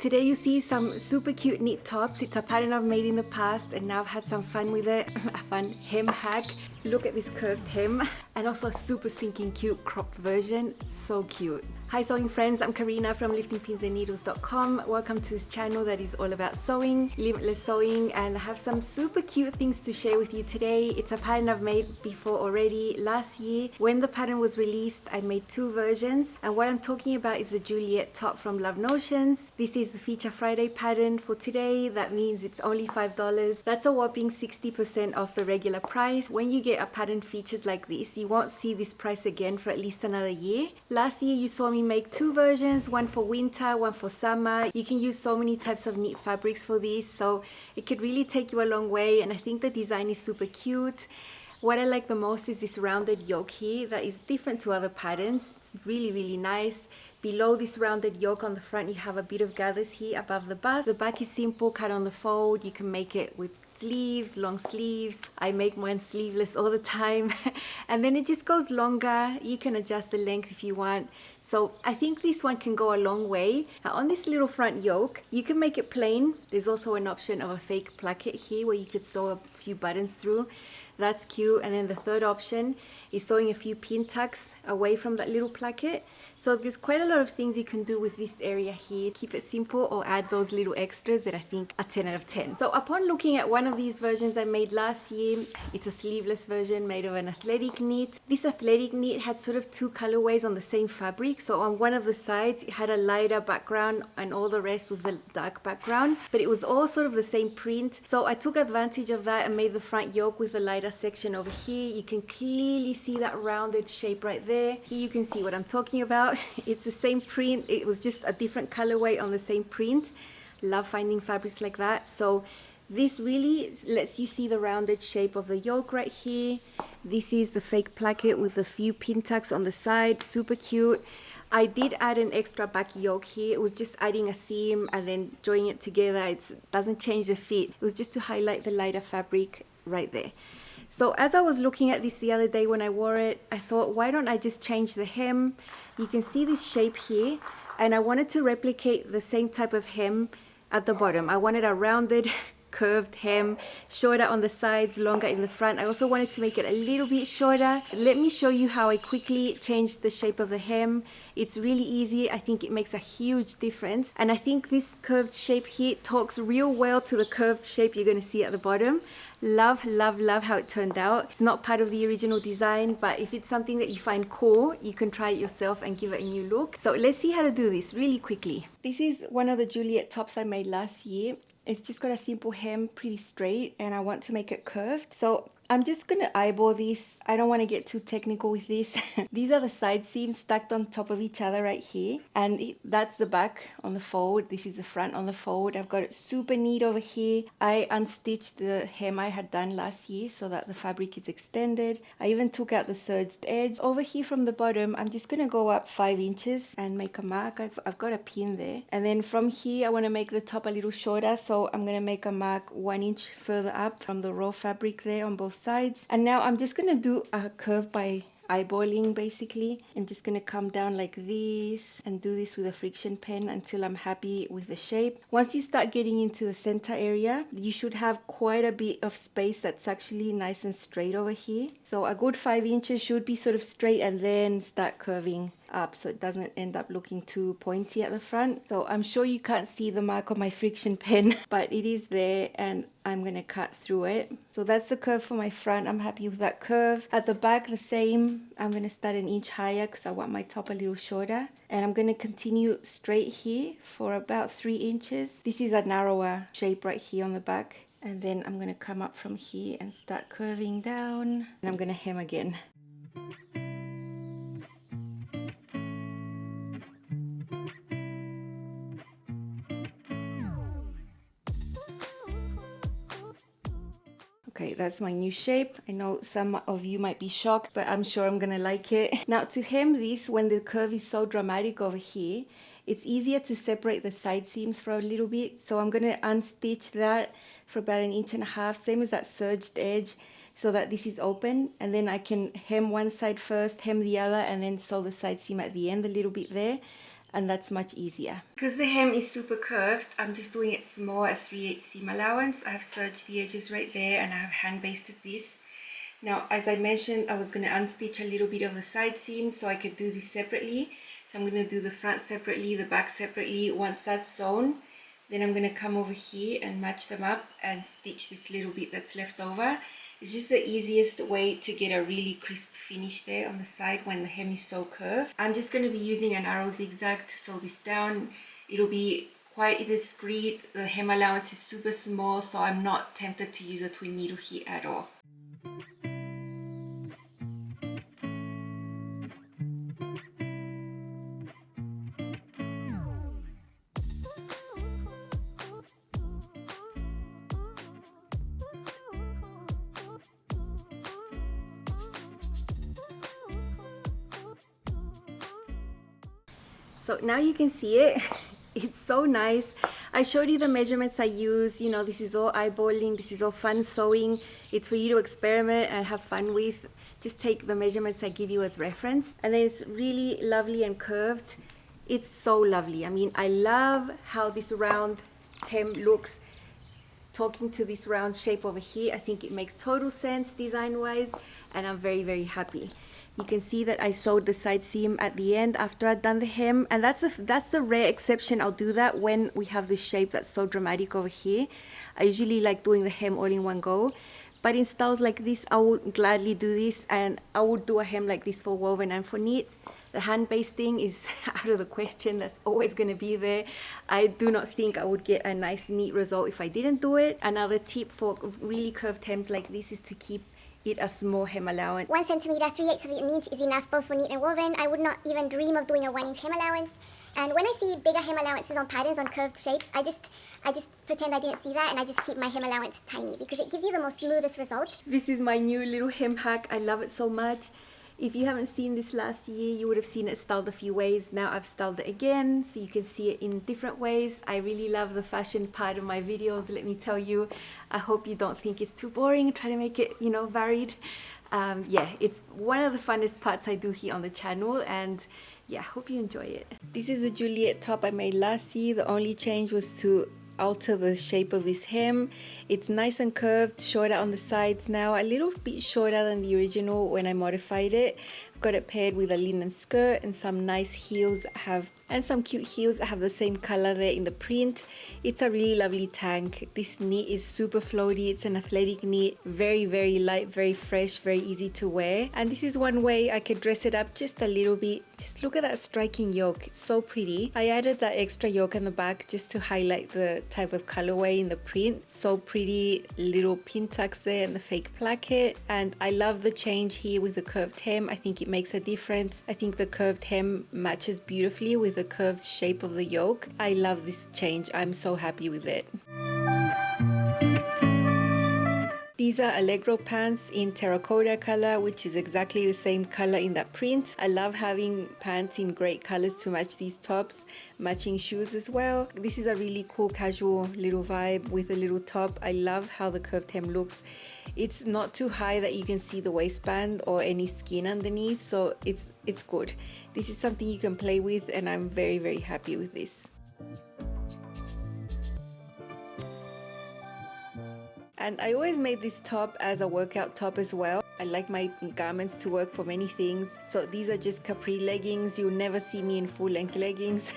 Today you see some super cute knit tops. It's a pattern I've made in the past and now I've had some fun with it. A fun hem hack. Look at this curved hem and also a super stinking cute cropped version. So cute. Hi sewing friends, I'm Karina from liftingpinsandneedles.com. Welcome to this channel that is all about sewing, limitless sewing, and I have some super cute things to share with you today. It's a pattern I've made before already. Last year when the pattern was released, I made two versions, and what I'm talking about is the Juliet top from Love Notions. This is the Feature Friday pattern for today. That means it's only $5. That's a whopping 60% off the regular price. When you get a pattern featured like this, you won't see this price again for at least another year. Last year you saw me make two versions, one for winter, one for summer. You can use so many types of knit fabrics for this, so it could really take you a long way, and I think the design is super cute. What I like the most is this rounded yoke here that is different to other patterns. It's really nice. Below this rounded yoke on the front you have a bit of gathers here above the bust. The back is simple, cut on the fold. You can make it with sleeves, long sleeves. I make mine sleeveless all the time and then it just goes longer. You can adjust the length if you want. So I think this one can go a long way. Now on this little front yoke, you can make it plain. There's also an option of a fake placket here where you could sew a few buttons through. That's cute. And then the third option is sewing a few pin tucks away from that little placket. So there's quite a lot of things you can do with this area here. Keep it simple or add those little extras that I think are 10 out of 10. So upon looking at one of these versions I made last year, it's a sleeveless version made of an athletic knit. This athletic knit had sort of two colorways on the same fabric. So on one of the sides it had a lighter background and all the rest was a dark background, but it was all sort of the same print. So I took advantage of that and made the front yoke with the lighter section over here. You can clearly see that rounded shape right there. Here you can see what I'm talking about. It's the same print, it was just a different colorway on the same print. Love finding fabrics like that. So this really lets you see the rounded shape of the yoke right here. This is the fake placket with a few pin tucks on the side, super cute. I did add an extra back yoke here. It was just adding a seam and then joining it together. It doesn't change the fit. It was just to highlight the lighter fabric right there. So as I was looking at this the other day when I wore it, I thought, why don't I just change the hem? You can see this shape here, and I wanted to replicate the same type of hem at the bottom. I wanted a rounded, curved hem, shorter on the sides, longer in the front. I also wanted to make it a little bit shorter. Let me show you how I quickly changed the shape of the hem. It's really easy. I think it makes a huge difference. And I think this curved shape here talks real well to the curved shape you're going to see at the bottom. Love how it turned out. It's not part of the original design, but if it's something that you find cool, you can try it yourself and give it a new look. So let's see how to do this really quickly. This is one of the Juliet tops I made last year. It's just got a simple hem, pretty straight, and I want to make it curved. So I'm just going to eyeball this. I don't want to get too technical with this. These are the side seams stacked on top of each other right here. And that's the back on the fold. This is the front on the fold. I've got it super neat over here. I unstitched the hem I had done last year so that the fabric is extended. I even took out the serged edge. Over here from the bottom, I'm just going to go up 5 inches and make a mark. I've got a pin there. And then from here, I want to make the top a little shorter. So I'm going to make a mark 1 inch further up from the raw fabric there on both sides. And now I'm just going to do a curve by eyeballing basically. I'm just going to come down like this and do this with a friction pen until I'm happy with the shape. Once you start getting into the center area, you should have quite a bit of space that's actually nice and straight over here. So a good 5 inches should be sort of straight and then start curving up so it doesn't end up looking too pointy at the front. So I'm sure you can't see the mark of my friction pen, but it is there and I'm going to cut through it. So that's the curve for my front. I'm happy with that curve. At the back, the same. I'm going to start 1 inch higher because I want my top a little shorter. And I'm going to continue straight here for about 3 inches. This is a narrower shape right here on the back. And then I'm going to come up from here and start curving down. And I'm going to hem again. Okay, that's my new shape. I know some of you might be shocked, but I'm sure I'm gonna like it. Now to hem this, when the curve is so dramatic over here, it's easier to separate the side seams for a little bit. So I'm gonna unstitch that for about 1.5 inches, same as that serged edge, so that this is open. And then I can hem one side first, hem the other, and then sew the side seam at the end a little bit there. and that's much easier. Because the hem is super curved, I'm just doing it small at 3/8 seam allowance. I have serged the edges right there and I have hand basted this. Now, as I mentioned, I was going to unstitch a little bit of the side seam so I could do this separately. So I'm going to do the front separately, the back separately. Once that's sewn, then I'm going to come over here and match them up and stitch this little bit that's left over. It's just the easiest way to get a really crisp finish there on the side when the hem is so curved. I'm just going to be using an arrow zigzag to sew this down. It'll be quite discreet. The hem allowance is super small, so I'm not tempted to use a twin needle here at all. So now you can see it. It's so nice. I showed you the measurements I use. You know, this is all eyeballing, this is all fun sewing. It's for you to experiment and have fun with. Just take the measurements I give you as reference. And then it's really lovely and curved. It's so lovely. I mean, I love how this round hem looks talking to this round shape over here. I think it makes total sense design-wise, and I'm very, very happy. You can see that I sewed the side seam at the end after I'd done the hem, and that's a rare exception. I'll do that when we have this shape that's so dramatic over here. I usually like doing the hem all in one go, but in styles like this, I would gladly do this, and I would do a hem like this for woven and for knit. The hand basting is out of the question. That's always going to be there. I do not think I would get a nice neat result if I didn't do it. Another tip for really curved hems like this is to keep it a small hem allowance. 1 centimeter, 3/8 of an inch is enough both for knit and woven. I would not even dream of doing a 1 inch hem allowance. And when I see bigger hem allowances on patterns on curved shapes, I just pretend I didn't see that, and I just keep my hem allowance tiny because it gives you the most smoothest result. This is my new little hem hack. I love it so much. If you haven't seen this last year, you would have seen it styled a few ways. Now I've styled it again, so you can see it in different ways. I really love the fashion part of my videos, let me tell you. I hope you don't think it's too boring. Try to make it, you know, varied. Yeah, it's one of the funnest parts I do here on the channel, and yeah, hope you enjoy it. This is a Juliet top I made last year. The only change was to alter the shape of this hem. It's nice and curved, shorter on the sides now, a little bit shorter than the original when I modified it. I've got it paired with a linen skirt and some nice heels and some cute heels that have the same color there in the print. It's a really lovely tank. This knit is super floaty. It's an athletic knit, very, very light, very fresh, very easy to wear. And this is one way I could dress it up just a little bit. Just look at that striking yoke. It's so pretty. I added that extra yoke on the back just to highlight the type of colorway in the print. So pretty, little pin tucks there and the fake placket. And I love the change here with the curved hem. I think it makes a difference. I think the curved hem matches beautifully with the curved shape of the yoke. I love this change. I'm so happy with it. These are Allegro pants in terracotta color, which is exactly the same color in that print. I love having pants in great colors to match these tops, matching shoes as well. This is a really cool casual little vibe with a little top. I love how the curved hem looks. It's not too high that you can see the waistband or any skin underneath, so it's good. This is something you can play with, and I'm very, very happy with this. And I always made this top as a workout top as well. I like my garments to work for many things. So these are just capri leggings. You'll never see me in full length leggings.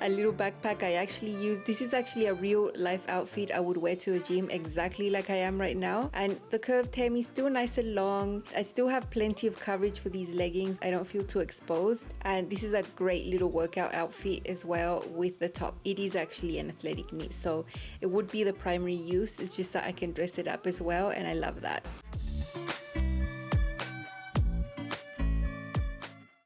A little backpack I actually use. This is actually a real life outfit I would wear to the gym exactly like I am right now. And the curved hem is still nice and long. I still have plenty of coverage for these leggings. I don't feel too exposed. And this is a great little workout outfit as well with the top. It is actually an athletic knit, so it would be the primary use. It's just that I can dress it up as well, and I love that.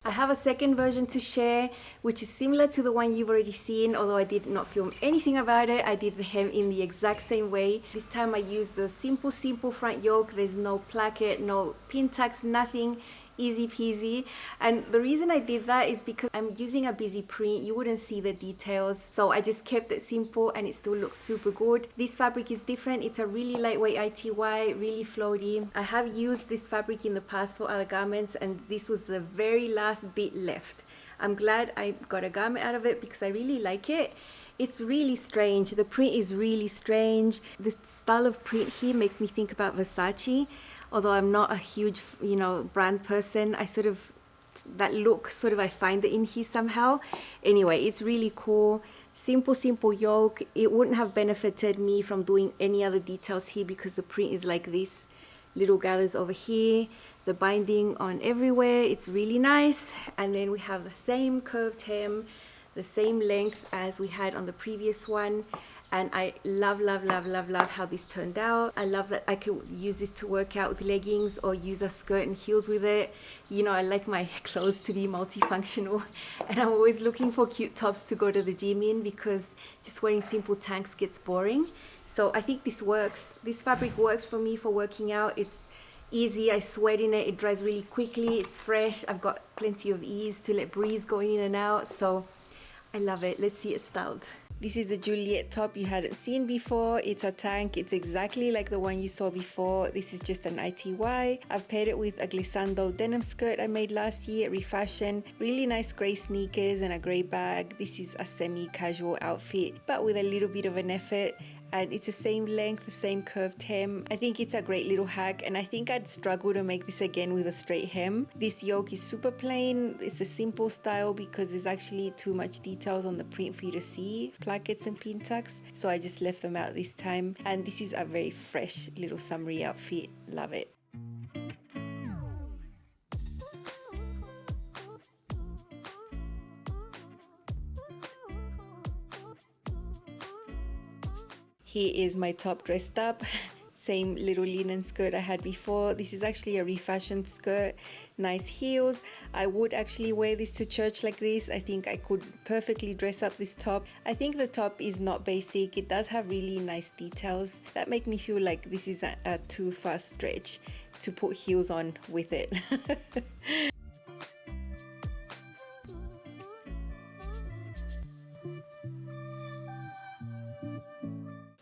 I have a second version to share, which is similar to the one you've already seen, although I did not film anything about it. I did the hem in the exact same way. This time I used the simple front yoke. There's no placket, no pin tucks, nothing. Easy peasy. And the reason I did that is because I'm using a busy print. You wouldn't see the details, so I just kept it simple and it still looks super good. This fabric is different. It's a really lightweight ITY, really floaty. I have used this fabric in the past for other garments, and this was the very last bit left. I'm glad I got a garment out of it because I really like it. It's really strange. The print is really strange. The style of print here makes me think about Versace. Although I'm not a huge, brand person, that look I find it in here somehow. Anyway, it's really cool. Simple yoke. It wouldn't have benefited me from doing any other details here because the print is like this. Little gathers over here, the binding on everywhere. It's really nice. And then we have the same curved hem, the same length as we had on the previous one. And I love how this turned out. I love that I could use this to work out with leggings or use a skirt and heels with it. I like my clothes to be multifunctional, and I'm always looking for cute tops to go to the gym in because just wearing simple tanks gets boring. So I think this works. This fabric works for me for working out. It's easy. I sweat in it. It dries really quickly. It's fresh. I've got plenty of ease to let breeze go in and out. So I love it. Let's see it styled. This is a Juliet top you hadn't seen before. It's a tank. It's exactly like the one you saw before. This is just an ITY. I've paired it with a glissando denim skirt I made last year at Refashion. Really nice grey sneakers and a grey bag. This is a semi-casual outfit, but with a little bit of an effort. And it's the same length, the same curved hem. I think it's a great little hack, and I think I'd struggle to make this again with a straight hem. This yoke is super plain. It's a simple style because there's actually too much details on the print for you to see, plackets and pin tucks, so I just left them out this time. And this is a very fresh little summery outfit. Love it. Here is my top dressed up. Same little linen skirt I had before. This is actually a refashioned skirt. Nice heels. I would actually wear this to church like this. I think I could perfectly dress up this top. I think the top is not basic. It does have really nice details that make me feel like this is a too far stretch to put heels on with it.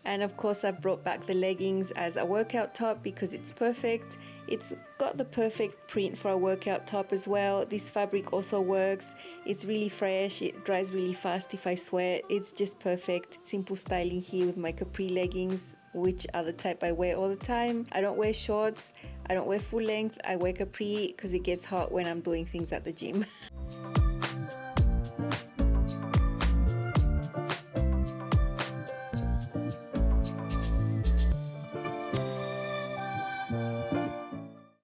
And of course I brought back the leggings as a workout top because it's perfect. It's got the perfect print for a workout top as well. This fabric also works. It's really fresh. It dries really fast if I sweat. It's just perfect. Simple styling here with my capri leggings, which are the type I wear all the time. I don't wear shorts. I don't wear full length. I wear capri because it gets hot when I'm doing things at the gym.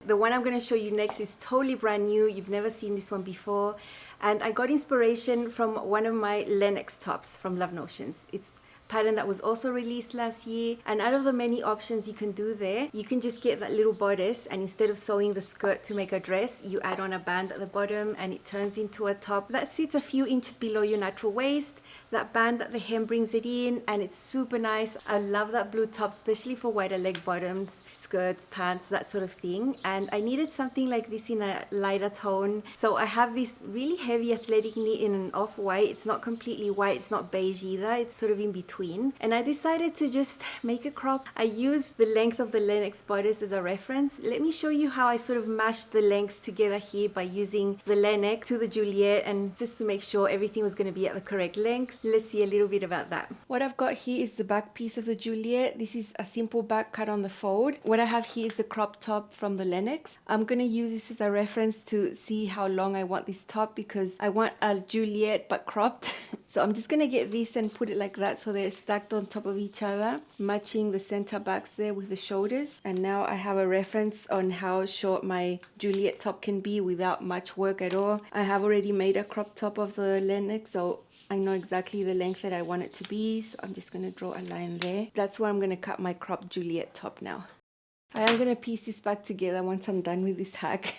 The one I'm going to show you next is totally brand new. You've never seen this one before. And I got inspiration from one of my Lenox tops from Love Notions. It's a pattern that was also released last year. And out of the many options you can do there, you can just get that little bodice, and instead of sewing the skirt to make a dress, you add on a band at the bottom and it turns into a top that sits a few inches below your natural waist. That band at the hem brings it in, and it's super nice. I love that blue top, especially for wider leg bottoms, skirts, pants, that sort of thing. And I needed something like this in a lighter tone. So I have this really heavy athletic knit in an off-white. It's not completely white, it's not beige either, it's sort of in between. And I decided to just make a crop. I used the length of the Lenox bodice as a reference. Let me show you how I sort of mashed the lengths together here by using the Lenox to the Juliet, and just to make sure everything was going to be at the correct length. Let's see a little bit about that. What I've got here is the back piece of the Juliet. This is a simple back cut on the fold. What I have here is the crop top from the Lenox. I'm going to use this as a reference to see how long I want this top because I want a Juliet but cropped. So I'm just going to get this and put it like that so they're stacked on top of each other, matching the center backs there with the shoulders. And now I have a reference on how short my Juliet top can be without much work at all. I have already made a crop top of the Lenox, so I know exactly the length that I want it to be. So I'm just going to draw a line there. That's where I'm going to cut my cropped Juliet top now. I am going to piece this back together once I'm done with this hack.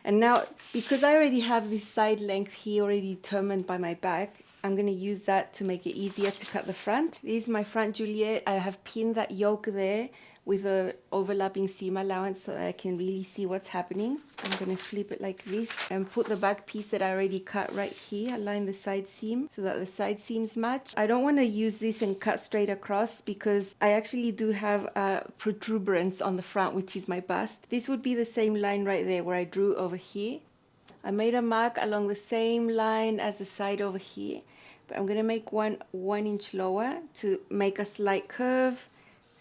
And now, because I already have this side length here already determined by my back, I'm going to use that to make it easier to cut the front. This is my front Juliet. I have pinned that yoke there with a overlapping seam allowance so that I can really see what's happening. I'm going to flip it like this and put the back piece that I already cut right here, align the side seam so that the side seams match. I don't want to use this and cut straight across because I actually do have a protuberance on the front, which is my bust. This would be the same line right there where I drew over here. I made a mark along the same line as the side over here, but I'm going to make one 1 inch lower to make a slight curve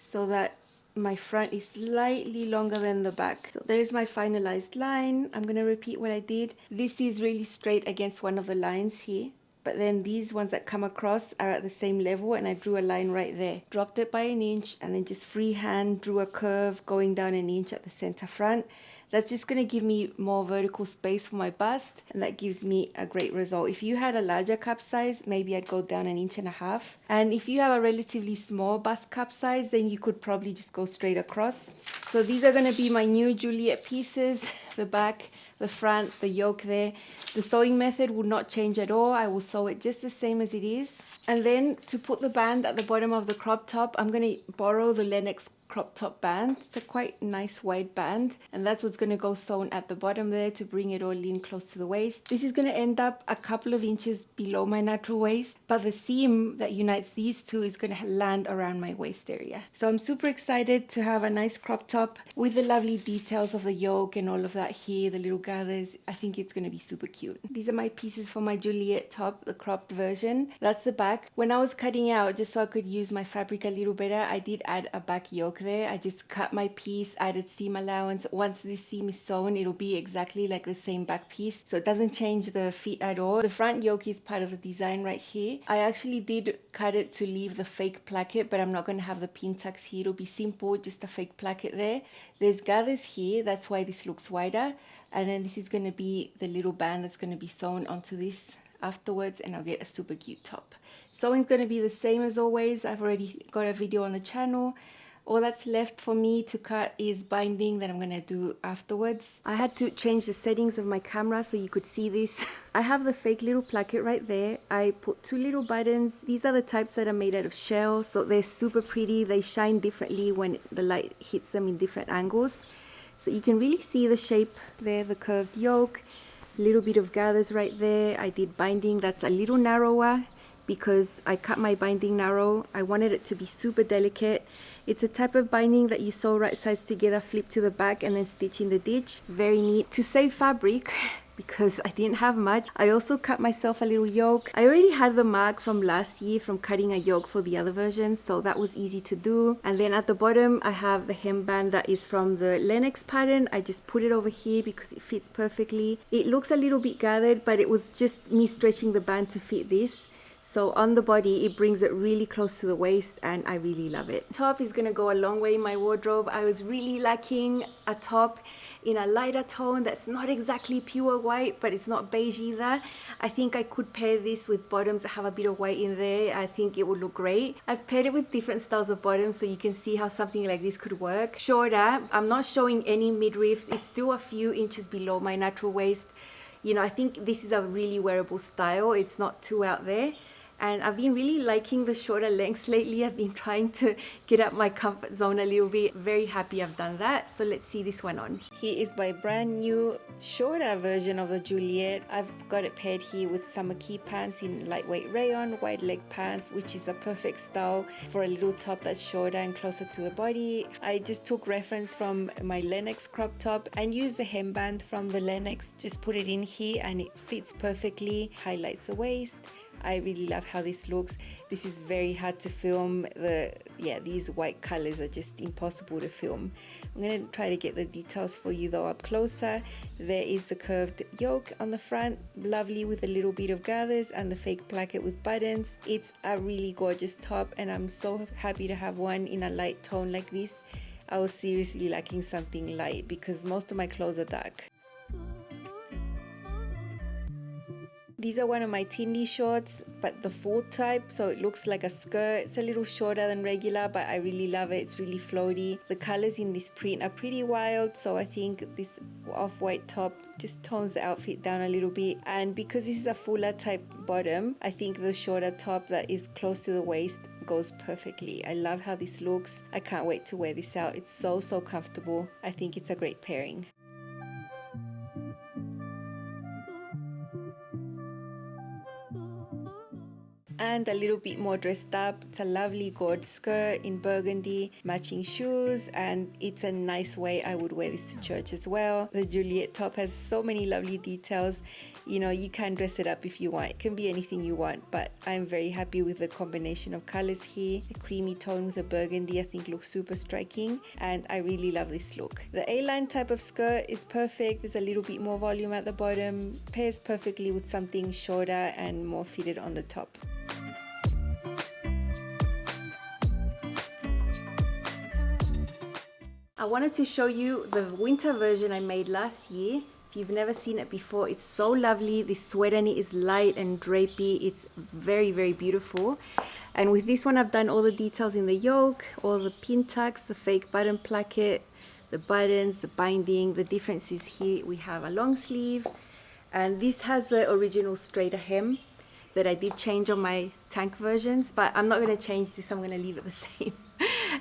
so that my front is slightly longer than the back. So there's my finalized line. I'm going to repeat what I did. This is really straight against one of the lines here, but then these ones that come across are at the same level, and I drew a line right there. Dropped it by 1 inch and then just freehand drew a curve going down 1 inch at the center front. That's just going to give me more vertical space for my bust, and that gives me a great result. If you had a larger cup size, maybe I'd go down 1.5 inches. And if you have a relatively small bust cup size, then you could probably just go straight across. So these are going to be my new Juliet pieces, the back, the front, the yoke there. The sewing method will not change at all. I will sew it just the same as it is. And then to put the band at the bottom of the crop top, I'm going to borrow the Lenox crop top band. It's a quite nice wide band, and that's what's going to go sewn at the bottom there to bring it all in close to the waist. This is going to end up a couple of inches below my natural waist, but the seam that unites these two is going to land around my waist area. So I'm super excited to have a nice crop top with the lovely details of the yoke and all of that here, the little gathers. I think it's going to be super cute. These are my pieces for my Juliet top, the cropped version. That's the back. When I was cutting out, just so I could use my fabric a little better, I did add a back yoke there. I just cut my piece, added seam allowance. Once this seam is sewn, it'll be exactly like the same back piece, so it doesn't change the fit at all. The front yoke is part of the design right here. I actually did cut it to leave the fake placket, but I'm not going to have the pin tucks here. It'll be simple, just a fake placket there. There's gathers here, that's why this looks wider, and then this is going to be the little band that's going to be sewn onto this afterwards, and I'll get a super cute top. Sewing's going to be the same as always. I've already got a video on the channel. All that's left for me to cut is binding that I'm going to do afterwards. I had to change the settings of my camera so you could see this. I have the fake little placket right there. I put 2 little buttons. These are the types that are made out of shell, so they're super pretty. They shine differently when the light hits them in different angles. So you can really see the shape there, the curved yoke, a little bit of gathers right there. I did binding that's a little narrower because I cut my binding narrow. I wanted it to be super delicate. It's a type of binding that you sew right sides together, flip to the back, and then stitch in the ditch. Very neat. To save fabric, because I didn't have much, I also cut myself a little yoke. I already had the mark from last year from cutting a yoke for the other version, so that was easy to do. And then at the bottom, I have the hemband that is from the Lenox pattern. I just put it over here because it fits perfectly. It looks a little bit gathered, but it was just me stretching the band to fit this. So on the body, it brings it really close to the waist, and I really love it. Top is gonna go a long way in my wardrobe. I was really lacking a top in a lighter tone that's not exactly pure white, but it's not beige either. I think I could pair this with bottoms that have a bit of white in there. I think it would look great. I've paired it with different styles of bottoms so you can see how something like this could work. Shorter, I'm not showing any midriff. It's still a few inches below my natural waist. You know, I think this is a really wearable style. It's not too out there. And I've been really liking the shorter lengths lately. I've been trying to get up my comfort zone a little bit. Very happy I've done that. So let's see this one on. Here is my brand new shorter version of the Juliet. I've got it paired here with summer key pants in lightweight rayon, wide leg pants, which is a perfect style for a little top that's shorter and closer to the body. I just took reference from my Lenox crop top and used the hemband from the Lenox. Just put it in here and it fits perfectly, highlights the waist. I really love how this looks. This is very hard to film. These white colors are just impossible to film. I'm going to try to get the details for you though up closer. There is the curved yoke on the front, lovely with a little bit of gathers and the fake placket with buttons. It's a really gorgeous top, and I'm so happy to have one in a light tone like this. I was seriously lacking something light because most of my clothes are dark. These are one of my Tindy shorts, but the full type, so it looks like a skirt. It's a little shorter than regular, but I really love it. It's really floaty. The colors in this print are pretty wild, so I think this off-white top just tones the outfit down a little bit. And because this is a fuller type bottom, I think the shorter top that is close to the waist goes perfectly. I love how this looks. I can't wait to wear this out. It's so comfortable. I think it's a great pairing. and a little bit more dressed up. It's a lovely gold skirt in burgundy, matching shoes, and it's a nice way I would wear this to church as well. The Juliet top has so many lovely details. You know, you can dress it up if you want. It can be anything you want, but I'm very happy with the combination of colors here. The creamy tone with the burgundy I think looks super striking, and I really love this look. The A-line type of skirt is perfect. There's a little bit more volume at the bottom, pairs perfectly with something shorter and more fitted on the top. I wanted to show you the winter version I made last year. If you've never seen it before, it's so lovely. This sweater knit is light and drapey. It's very, very beautiful. And with this one, I've done all the details in the yoke, all the pin tucks, the fake button placket, the buttons, the binding. The difference is here we have a long sleeve, and this has the original straighter hem that I did change on my tank versions, but I'm not going to change this. I'm going to leave it the same.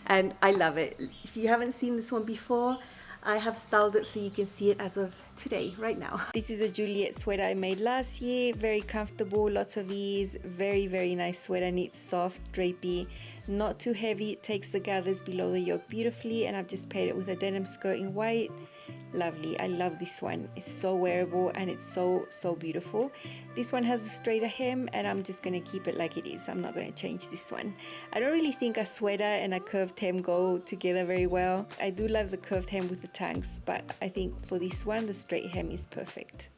And I love it. If you haven't seen this one before, I have styled it so you can see it as of today, right now. This is a Juliet sweater I made last year. Very comfortable, lots of ease, very, very nice sweater knit, soft, drapey, not too heavy. It takes the gathers below the yoke beautifully, and I've just paired it with a denim skirt in white. Lovely. I love this one. It's so wearable and it's so beautiful. This one has a straighter hem, and I'm just going to keep it like it is. I'm not going to change this one. I don't really think a sweater and a curved hem go together very well. I do love the curved hem with the tanks, but I think for this one the straight hem is perfect.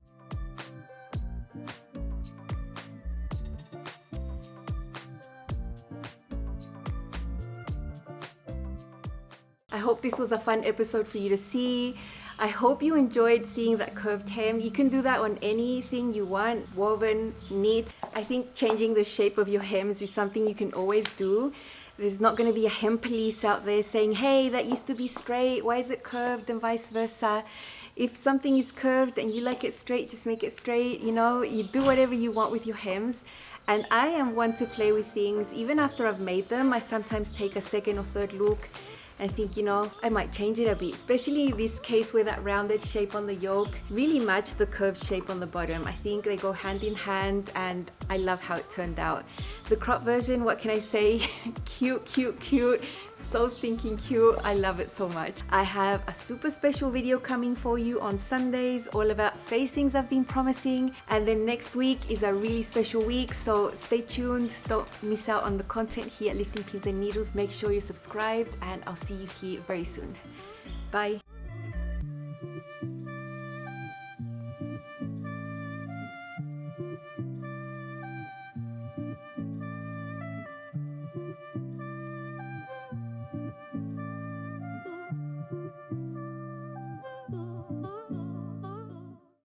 I hope this was a fun episode for you to see. I hope you enjoyed seeing that curved hem. You can do that on anything you want, woven, knit. I think changing the shape of your hems is something you can always do. There's not going to be a hem police out there saying, hey, that used to be straight, why is it curved, and vice versa. If something is curved and you like it straight, just make it straight. You know, you do whatever you want with your hems. And I am one to play with things. Even after I've made them, I sometimes take a second or third look and think, you know, I might change it a bit, especially this case where that rounded shape on the yoke really matched the curved shape on the bottom. I think they go hand in hand, and I love how it turned out. The crop version, what can I say? Cute, cute, cute. So stinking cute. I love it so much. I have a super special video coming for you on Sundays, all about facings I've been promising, and then next week is a really special week, so stay tuned. Don't miss out on the content here at Lifting Pins and Needles. Make sure you're subscribed, and I'll see you here very soon. Bye.